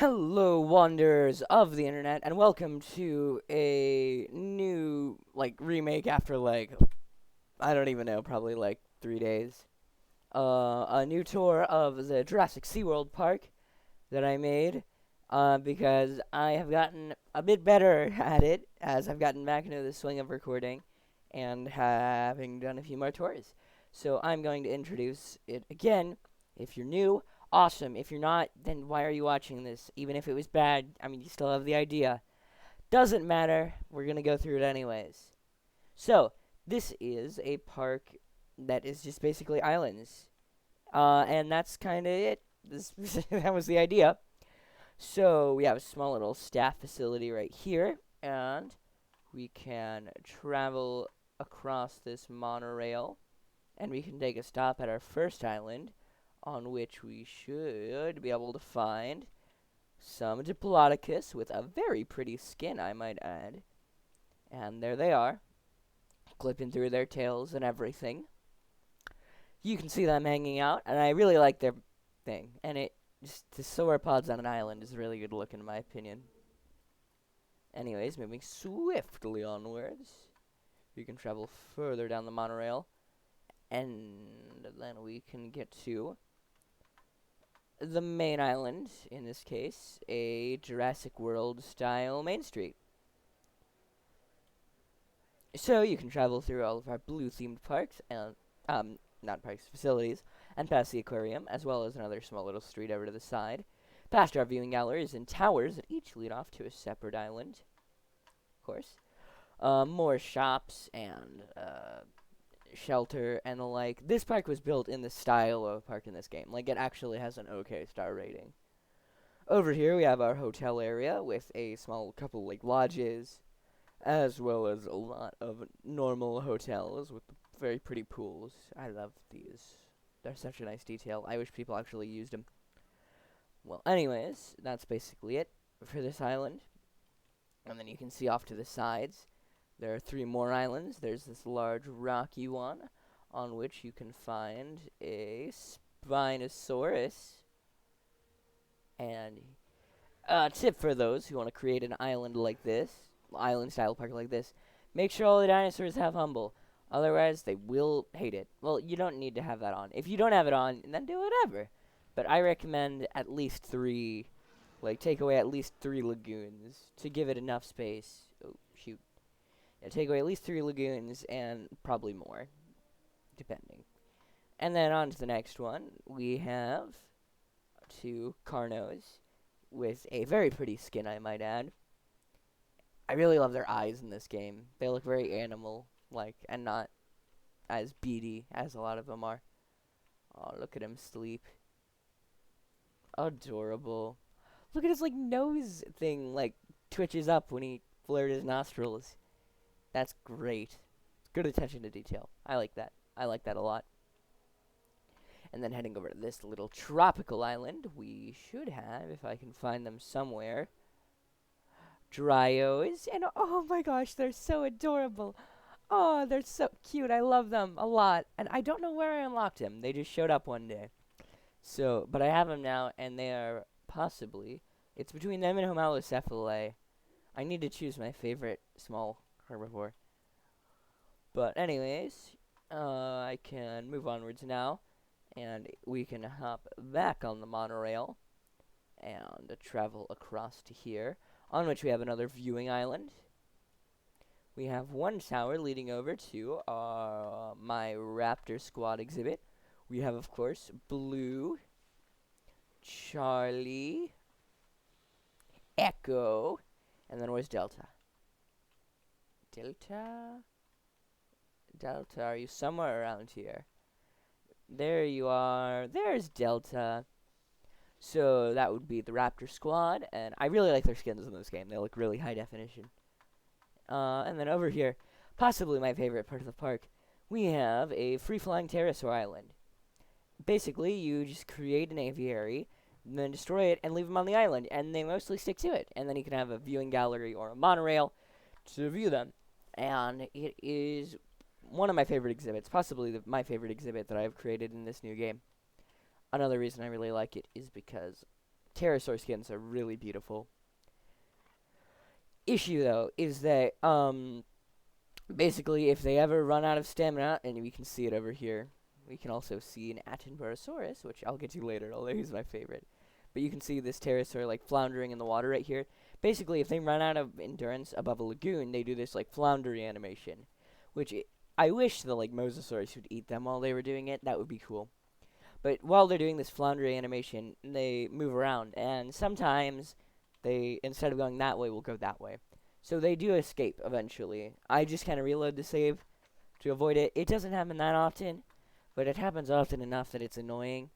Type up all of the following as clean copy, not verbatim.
Hello, wanderers of the internet, and welcome to a new, remake after, I don't even know, probably, 3 days. A new tour of the Jurassic SeaWorld Park that I made, because I have gotten a bit better at it as I've gotten back into the swing of recording and having done a few more tours. So I'm going to introduce it again. If you're new, awesome. If you're not, then why are you watching this? Even if it was bad, I mean, you still have the idea. Doesn't matter. We're going to go through it anyways. So, this is a park that is just basically islands. And that's kind of it. That was the idea. So, we have a small little staff facility right here. And we can travel across this monorail. And we can take a stop at our first island, on which we should be able to find some Diplodocus with a very pretty skin, I might add. And there they are, clipping through their tails and everything. You can see them hanging out, and I really like their thing. And the sauropods on an island is really good looking, in my opinion. Anyways, moving swiftly onwards, we can travel further down the monorail, and then we can get to the main island, in this case, a Jurassic World style Main Street. So you can travel through all of our blue themed parks and not parks, facilities, and past the aquarium, as well as another small little street over to the side. Past our viewing galleries and towers that each lead off to a separate island, of course. More shops and shelter and the like. This park was built in the style of a park in this game. Like, it actually has an OK star rating. Over here we have our hotel area with a small couple lodges, as well as a lot of normal hotels with very pretty pools. I love these. They're such a nice detail. I wish people actually used them. Well, anyways, that's basically it for this island. And then you can see off to the sides, there are 3 more islands. There's this large rocky one, on which you can find a Spinosaurus. And a tip for those who want to create an island like this, island-style park like this, make sure all the dinosaurs have humble. Otherwise, they will hate it. Well, you don't need to have that on. If you don't have it on, then do whatever. But I recommend at least 3, take away at least 3 lagoons to give it enough space. Oh, shoot. Yeah, take away at least 3 lagoons and probably more, depending. And then on to the next one, we have 2 Carnos with a very pretty skin, I might add. I really love their eyes in this game. They look very animal-like and not as beady as a lot of them are. Oh, look at him sleep. Adorable. Look at his, nose thing, twitches up when he flared his nostrils. That's great. Good attention to detail. I like that. I like that a lot. And then heading over to this little tropical island, we should have, if I can find them somewhere, Dryos. And oh my gosh, they're so adorable. Oh, they're so cute. I love them a lot. And I don't know where I unlocked them. They just showed up one day. So, but I have them now, and they are possibly, it's between them and Homalocephalae. I need to choose my favorite small herbivore. But anyways, I can move onwards now, and we can hop back on the monorail and travel across to here, on which we have another viewing island. We have one tower leading over to my Raptor Squad exhibit. We have, of course, Blue, Charlie, Echo, and then where's Delta? Delta, are you somewhere around here? There you are. There's Delta. So that would be the Raptor Squad, and I really like their skins in this game. They look really high definition. And then over here, possibly my favorite part of the park, we have a free-flying pterosaur island. Basically, you just create an aviary, and then destroy it and leave them on the island, and they mostly stick to it. And then you can have a viewing gallery or a monorail to view them. And it is one of my favorite exhibits, possibly my favorite exhibit that I've created in this new game. Another reason I really like it is because pterosaur skins are really beautiful. Issue though is that basically if they ever run out of stamina, and we can see it over here, we can also see an Attenborosaurus, which I'll get to later, although he's my favorite. But you can see this pterosaur like floundering in the water right here. Basically, if they run out of endurance above a lagoon, they do this like floundering animation, which I wish the like mosasaurus would eat them while they were doing it. That would be cool. But while they're doing this floundering animation, they move around, and sometimes they, instead of going that way, will go that way. So they do escape eventually. I just kind of reload the save to avoid it. It doesn't happen that often, but it happens often enough that it's annoying.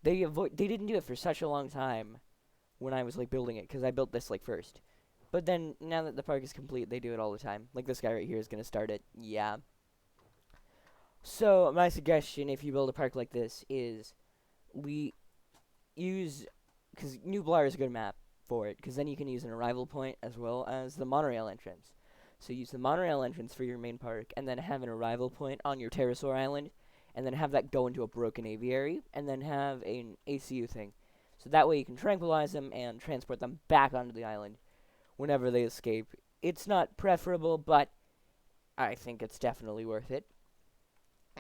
They didn't do it for such a long time when I was like building it, because I built this like first. But then now that the park is complete, they do it all the time. Like this guy right here is gonna start it. Yeah. So my suggestion, if you build a park like this, is we use, because Nublar is a good map for it, because then you can use an arrival point as well as the monorail entrance. So use the monorail entrance for your main park, and then have an arrival point on your pterosaur island, and then have that go into a broken aviary, and then have an ACU thing. So that way you can tranquilize them and transport them back onto the island whenever they escape. It's not preferable, but I think it's definitely worth it.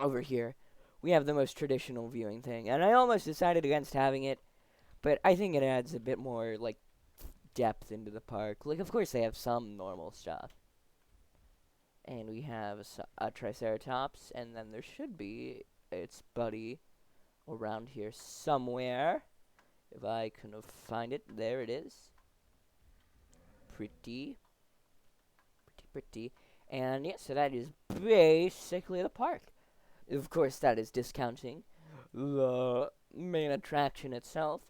Over here, we have the most traditional viewing thing, and I almost decided against having it, but I think it adds a bit more, like, depth into the park. Like, of course they have some normal stuff. And we have a Triceratops, and then there should be its buddy around here somewhere. If I can find it, there it is. Pretty. And yeah, so that is basically the park. Of course, that is discounting the main attraction itself.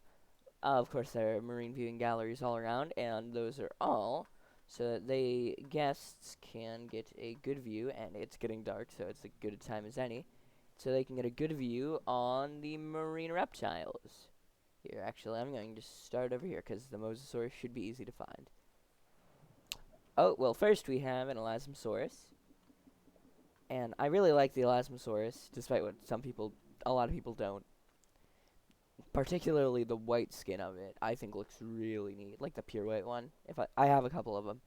Of course, there are marine viewing galleries all around, and those are all so that the guests can get a good view, and it's getting dark, so it's a good time as any, so they can get a good view on the marine reptiles. Here, actually, I'm going to start over here, because the mosasaurus should be easy to find. Oh, well, first we have an Elasmosaurus. And I really like the Elasmosaurus, despite what a lot of people don't. Particularly the white skin of it, I think looks really neat. Like the pure white one. I have a couple of them.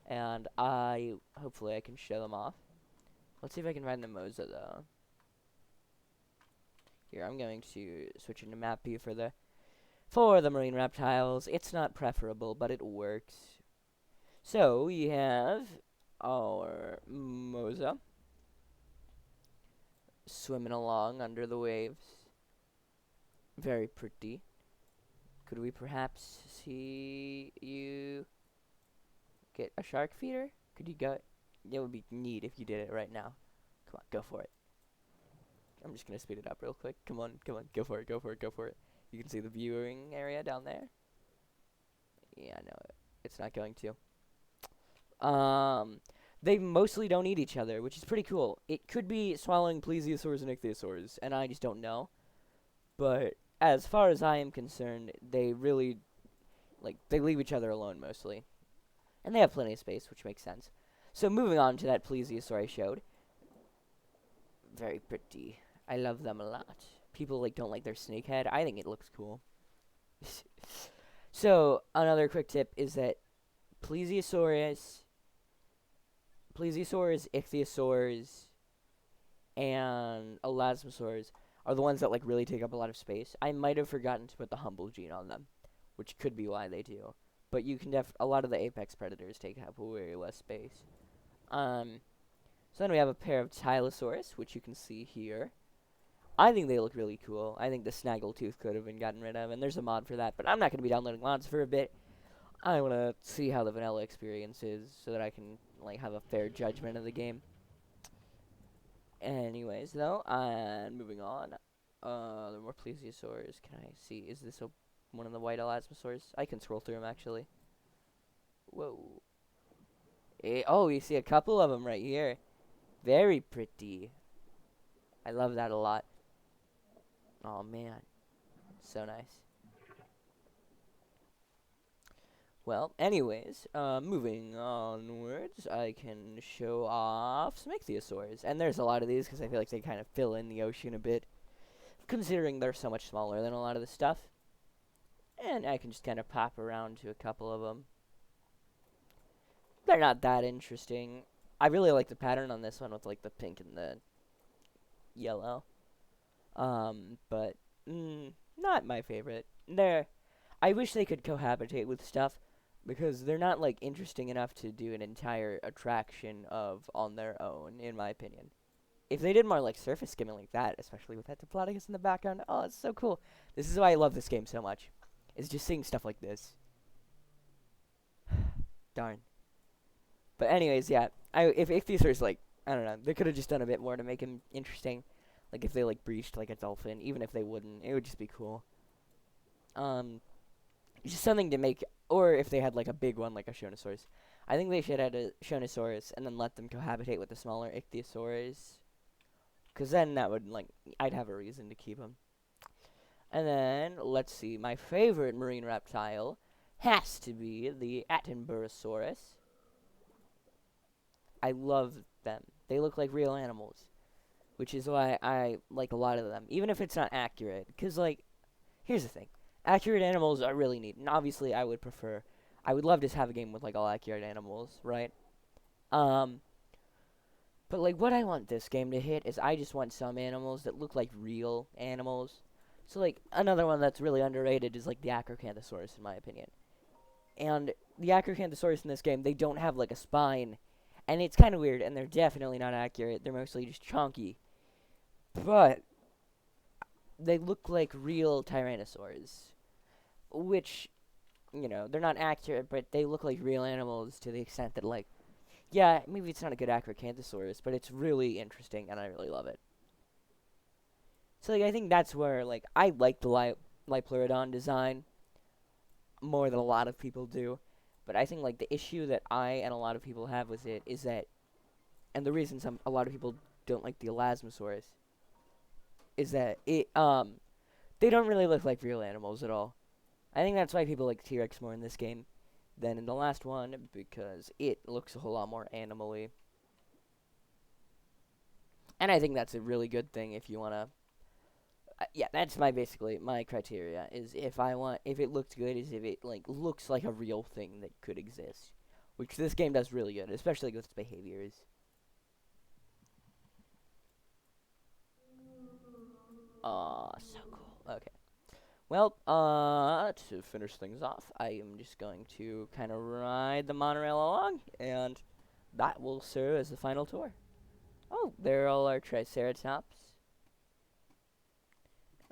And hopefully I can show them off. Let's see if I can find the Mosa, though. Here, I'm going to switch into map view for the marine reptiles. It's not preferable, but it works. So, we have our Mosa swimming along under the waves. Very pretty. Could we perhaps see you get a shark feeder? Could you go? It would be neat if you did it right now. Come on, go for it. I'm just gonna speed it up real quick. Come on, go for it. You can see the viewing area down there. Yeah, no, it's not going to. They mostly don't eat each other, which is pretty cool. It could be swallowing plesiosaurs and ichthyosaurs, and I just don't know. But as far as I am concerned, they really, they leave each other alone mostly. And they have plenty of space, which makes sense. So moving on to that plesiosaur I showed. Very pretty. I love them a lot. People, don't like their snake head. I think it looks cool. So, another quick tip is that plesiosaurs, ichthyosaurs, and elasmosaurs are the ones that really take up a lot of space. I might have forgotten to put the humble gene on them, which could be why they do. But you can a lot of the apex predators take up way less space. So then we have a pair of Tylosaurus, which you can see here. I think they look really cool. I think the snaggletooth could have been gotten rid of, and there's a mod for that. But I'm not going to be downloading mods for a bit. I want to see how the vanilla experience is so that I can have a fair judgment of the game. Anyways, though, moving on. There are more plesiosaurs. Can I see? Is this one of the white elasmosaurs? I can scroll through them, actually. Whoa. Oh, you see a couple of them right here. Very pretty. I love that a lot. Oh, man. So nice. Well, anyways, moving onwards, I can show off some ichthyosaurs. And there's a lot of these because I feel like they kind of fill in the ocean a bit, considering they're so much smaller than a lot of the stuff. And I can just kind of pop around to a couple of them. They're not that interesting. I really like the pattern on this one with like the pink and the yellow. But not my favorite. I wish they could cohabitate with stuff because they're not like interesting enough to do an entire attraction of on their own, in my opinion. If they did more like surface skimming like that, especially with that Diplodocus in the background, oh, it's so cool. This is why I love this game so much. It's just seeing stuff like this. Darn. But anyways, yeah. If Ichthyosaurus, like, I don't know, they could have just done a bit more to make him interesting. Like if they like breached like a dolphin, even if they wouldn't, it would just be cool. Just something to make, or if they had like a big one like a Shonosaurus. I think they should have a Shonosaurus and then let them cohabitate with the smaller Ichthyosaurs. Because then that would, like, I'd have a reason to keep them. And then, let's see, my favorite marine reptile has to be the Attenborosaurus. I love them. They look like real animals, which is why I like a lot of them, even if it's not accurate. Because, like, here's the thing. Accurate animals are really neat, and obviously I would love to have a game with, like, all accurate animals, right? But, like, what I want this game to hit is I just want some animals that look like real animals. So, like, another one that's really underrated is, like, the Acrocanthosaurus, in my opinion. And the Acrocanthosaurus in this game, they don't have, like, a spine. And it's kind of weird, and they're definitely not accurate. They're mostly just chunky. But they look like real Tyrannosaurs. Which, you know, they're not accurate, but they look like real animals to the extent that, like, yeah, maybe it's not a good Acrocanthosaurus, but it's really interesting, and I really love it. So, like, I think that's where, like, I like the Liopleurodon design more than a lot of people do. But I think, like, the issue that I and a lot of people have with it is that, and the reason a lot of people don't like the Elasmosaurus is that they don't really look like real animals at all. I think that's why people like T-Rex more in this game than in the last one, because it looks a whole lot more animal-y. And I think that's a really good thing if you want to... yeah, that's basically my criteria, is if it looked good, is if it, like, looks like a real thing that could exist. Which this game does really good, especially with its behaviors. So cool. Okay. Well, to finish things off, I am just going to kind of ride the monorail along, and that will serve as the final tour. Oh, there are all our Triceratops.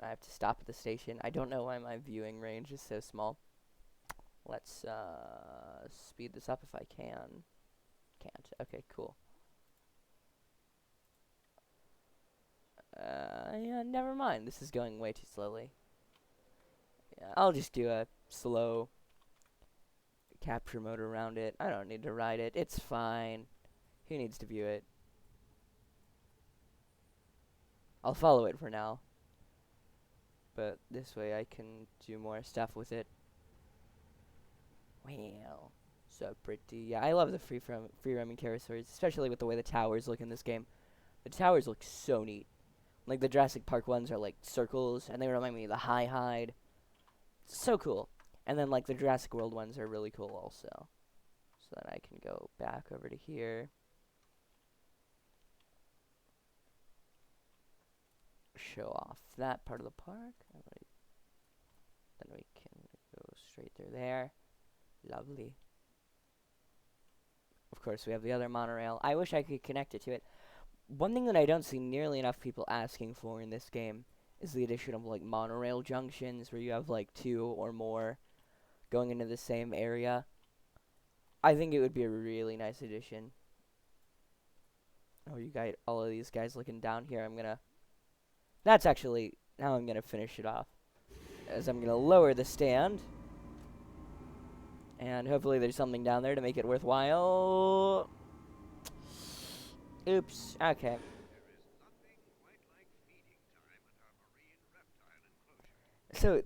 I have to stop at the station. I don't know why my viewing range is so small. Let's, speed this up if I can. Can't. Okay, cool. Yeah, never mind. This is going way too slowly. I'll just do a slow capture mode around it. I don't need to ride it. It's fine. Who needs to view it? I'll follow it for now. But this way I can do more stuff with it. Wow. So pretty. Yeah, I love the free roaming pterosaurs, especially with the way the towers look in this game. The towers look so neat. Like the Jurassic Park ones are like circles, and they remind me of the hide. So cool. And then like the Jurassic World ones are really cool also. So then I can go back over to here. Show off that part of the park. Then we can go straight through there. Lovely. Of course, we have the other monorail. I wish I could connect it to it. One thing that I don't see nearly enough people asking for in this game is the addition of, like, monorail junctions where you have, like, 2 or more going into the same area. I think it would be a really nice addition. Oh, you got all of these guys looking down here. That's actually how I'm gonna finish it off. As I'm gonna lower the stand. And hopefully there's something down there to make it worthwhile. Oops. Okay. So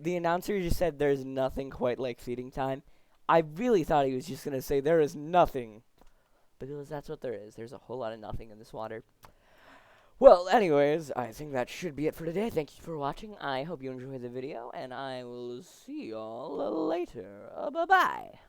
the announcer just said there's nothing quite like feeding time. I really thought he was just gonna say there is nothing, because that's what there is. There's a whole lot of nothing in this water. Well, anyways, I think that should be it for today. Thank you for watching. I hope you enjoyed the video, and I will see y'all later. Bye-bye.